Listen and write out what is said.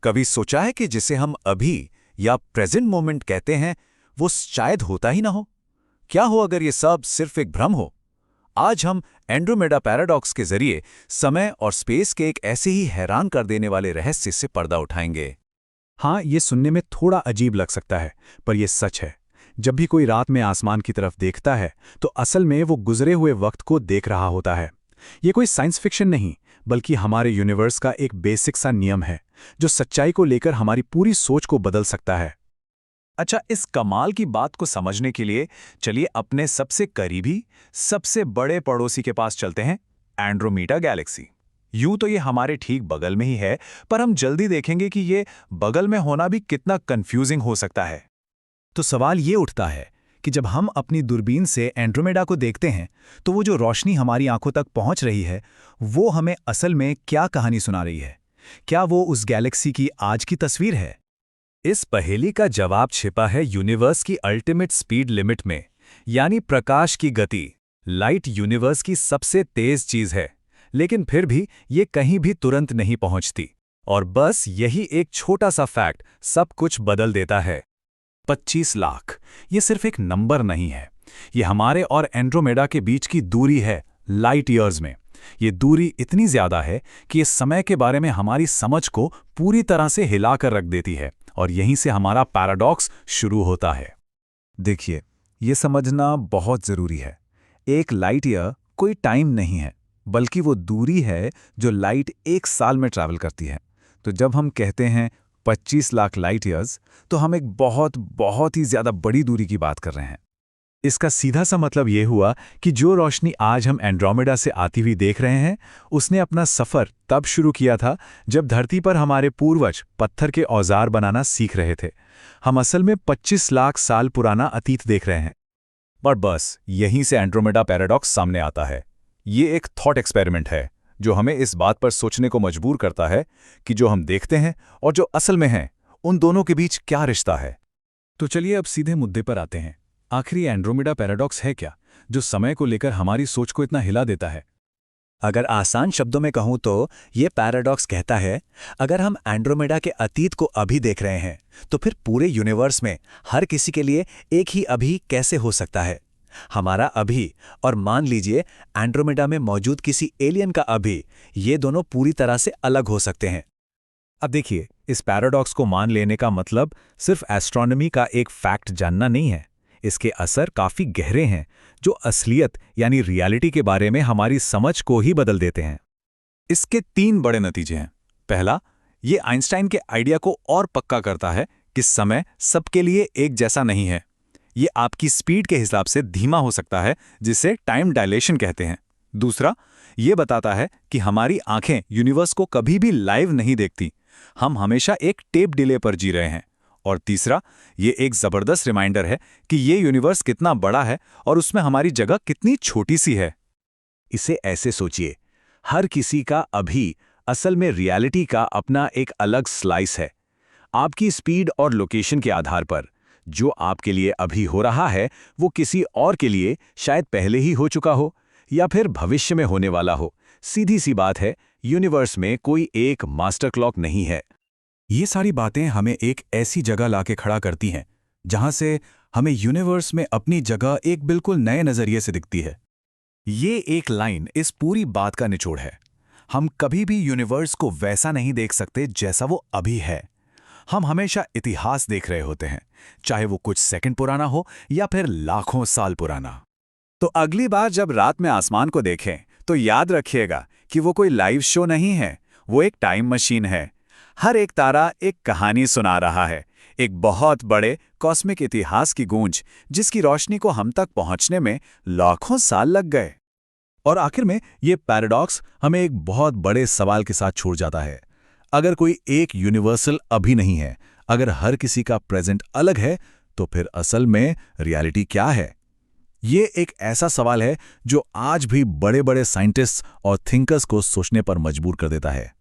कभी सोचा है कि जिसे हम अभी या प्रेजेंट मोमेंट कहते हैं वो शायद होता ही ना हो? क्या हो अगर ये सब सिर्फ एक भ्रम हो? आज हम एंड्रोमेडा पैराडॉक्स के जरिए समय और स्पेस के एक ऐसे ही हैरान कर देने वाले रहस्य से पर्दा उठाएंगे। हाँ, ये सुनने में थोड़ा अजीब लग सकता है, पर यह सच है। जब भी कोई रात में आसमान की तरफ देखता है तो असल में वो गुजरे हुए वक्त को देख रहा होता है। ये कोई साइंस फिक्शन नहीं, बल्कि हमारे यूनिवर्स का एक बेसिक सा नियम है जो सच्चाई को लेकर हमारी पूरी सोच को बदल सकता है। अच्छा, इस कमाल की बात को समझने के लिए चलिए अपने सबसे करीबी, सबसे बड़े पड़ोसी के पास चलते हैं, एंड्रोमेडा गैलेक्सी। यूं तो ये हमारे ठीक बगल में ही है, पर हम जल्दी देखेंगे कि ये बगल में होना भी कितना कंफ्यूजिंग हो सकता है। तो सवाल ये उठता है कि जब हम अपनी दूरबीन से एंड्रोमेडा को देखते हैं तो वो जो रोशनी हमारी आंखों तक पहुंच रही है, वो हमें असल में क्या कहानी सुना रही है? क्या वो उस गैलेक्सी की आज की तस्वीर है? इस पहेली का जवाब छिपा है यूनिवर्स की अल्टीमेट स्पीड लिमिट में, यानी प्रकाश की गति। लाइट यूनिवर्स की सबसे तेज चीज है, लेकिन फिर भी ये कहीं भी तुरंत नहीं पहुंचती। और बस यही एक छोटा सा फैक्ट सब कुछ बदल देता है। 25 लाख, ये सिर्फ एक नंबर नहीं है, ये हमारे और एंड्रोमेडा के बीच की दूरी है, लाइट ईयर्स में। ये दूरी इतनी ज्यादा है कि इस समय के बारे में हमारी समझ को पूरी तरह से हिलाकर रख देती है, और यहीं से हमारा पैराडॉक्स शुरू होता है। देखिए, ये समझना बहुत जरूरी है। एक लाइट ईयर कोई टाइम नहीं है, बल्कि वो दूरी है जो लाइट एक साल में ट्रैवल करती है। तो जब हम कहते हैं 25 लाख लाइट ईयर्स, तो हम एक बहुत ही ज्यादा बड़ी दूरी की बात कर रहे हैं। इसका सीधा सा मतलब ये हुआ कि जो रोशनी आज हम एंड्रोमेडा से आती हुई देख रहे हैं, उसने अपना सफ़र तब शुरू किया था जब धरती पर हमारे पूर्वज पत्थर के औजार बनाना सीख रहे थे। हम असल में 25 लाख साल पुराना अतीत देख रहे हैं। पर बस यहीं से एंड्रोमेडा पैराडॉक्स सामने आता है। ये एक थॉट एक्सपेरिमेंट है जो हमें इस बात पर सोचने को मजबूर करता है कि जो हम देखते हैं और जो असल में है, उन दोनों के बीच क्या रिश्ता है। तो चलिए अब सीधे मुद्दे पर आते हैं। आखिर ये एंड्रोमेडा पैराडॉक्स है क्या, जो समय को लेकर हमारी सोच को इतना हिला देता है? अगर आसान शब्दों में कहूं तो ये पैराडॉक्स कहता है, अगर हम एंड्रोमेडा के अतीत को अभी देख रहे हैं तो फिर पूरे यूनिवर्स में हर किसी के लिए एक ही अभी कैसे हो सकता है? हमारा अभी और मान लीजिए एंड्रोमेडा में मौजूद किसी एलियन का अभी, ये दोनों पूरी तरह से अलग हो सकते हैं। अब देखिए, इस पैराडॉक्स को मान लेने का मतलब सिर्फ एस्ट्रोनॉमी का एक फैक्ट जानना नहीं है। इसके असर काफी गहरे हैं, जो असलियत यानी रियलिटी के बारे में हमारी समझ को ही बदल देते हैं। इसके 3 बड़े नतीजे हैं। पहला, ये आइंस्टाइन के आइडिया को और पक्का करता है कि समय सबके लिए एक जैसा नहीं है। ये आपकी स्पीड के हिसाब से धीमा हो सकता है, जिसे टाइम डायलेशन कहते हैं। दूसरा, ये बताता है कि हमारी आंखें यूनिवर्स को कभी भी लाइव नहीं देखती, हम हमेशा एक टेप डिले पर जी रहे हैं। और तीसरा, ये एक जबरदस्त रिमाइंडर है कि ये यूनिवर्स कितना बड़ा है और उसमें हमारी जगह कितनी छोटी सी है। इसे ऐसे सोचिए, हर किसी का अभी असल में रियलिटी का अपना एक अलग स्लाइस है। आपकी स्पीड और लोकेशन के आधार पर जो आपके लिए अभी हो रहा है, वो किसी और के लिए शायद पहले ही हो चुका हो या फिर भविष्य में होने वाला हो। सीधी सी बात है, यूनिवर्स में कोई एक मास्टर क्लॉक नहीं है। ये सारी बातें हमें एक ऐसी जगह लाके खड़ा करती हैं जहां से हमें यूनिवर्स में अपनी जगह एक बिल्कुल नए नजरिए से दिखती है। ये एक लाइन इस पूरी बात का निचोड़ है। हम कभी भी यूनिवर्स को वैसा नहीं देख सकते जैसा वो अभी है। हम हमेशा इतिहास देख रहे होते हैं, चाहे वो कुछ सेकंड पुराना हो या फिर लाखों साल पुराना। तो अगली बार जब रात में आसमान को देखें तो याद रखिएगा कि वो कोई लाइव शो नहीं है, वो एक टाइम मशीन है। हर एक तारा एक कहानी सुना रहा है, एक बहुत बड़े कॉस्मिक इतिहास की गूंज, जिसकी रोशनी को हम तक पहुंचने में लाखों साल लग गए। और आखिर में ये पैराडॉक्स हमें एक बहुत बड़े सवाल के साथ छोड़ जाता है। अगर कोई एक यूनिवर्सल अभी नहीं है, अगर हर किसी का प्रेजेंट अलग है, तो फिर असल में रियलिटी क्या है? ये एक ऐसा सवाल है जो आज भी बड़े बड़े साइंटिस्ट्स और थिंकर्स को सोचने पर मजबूर कर देता है।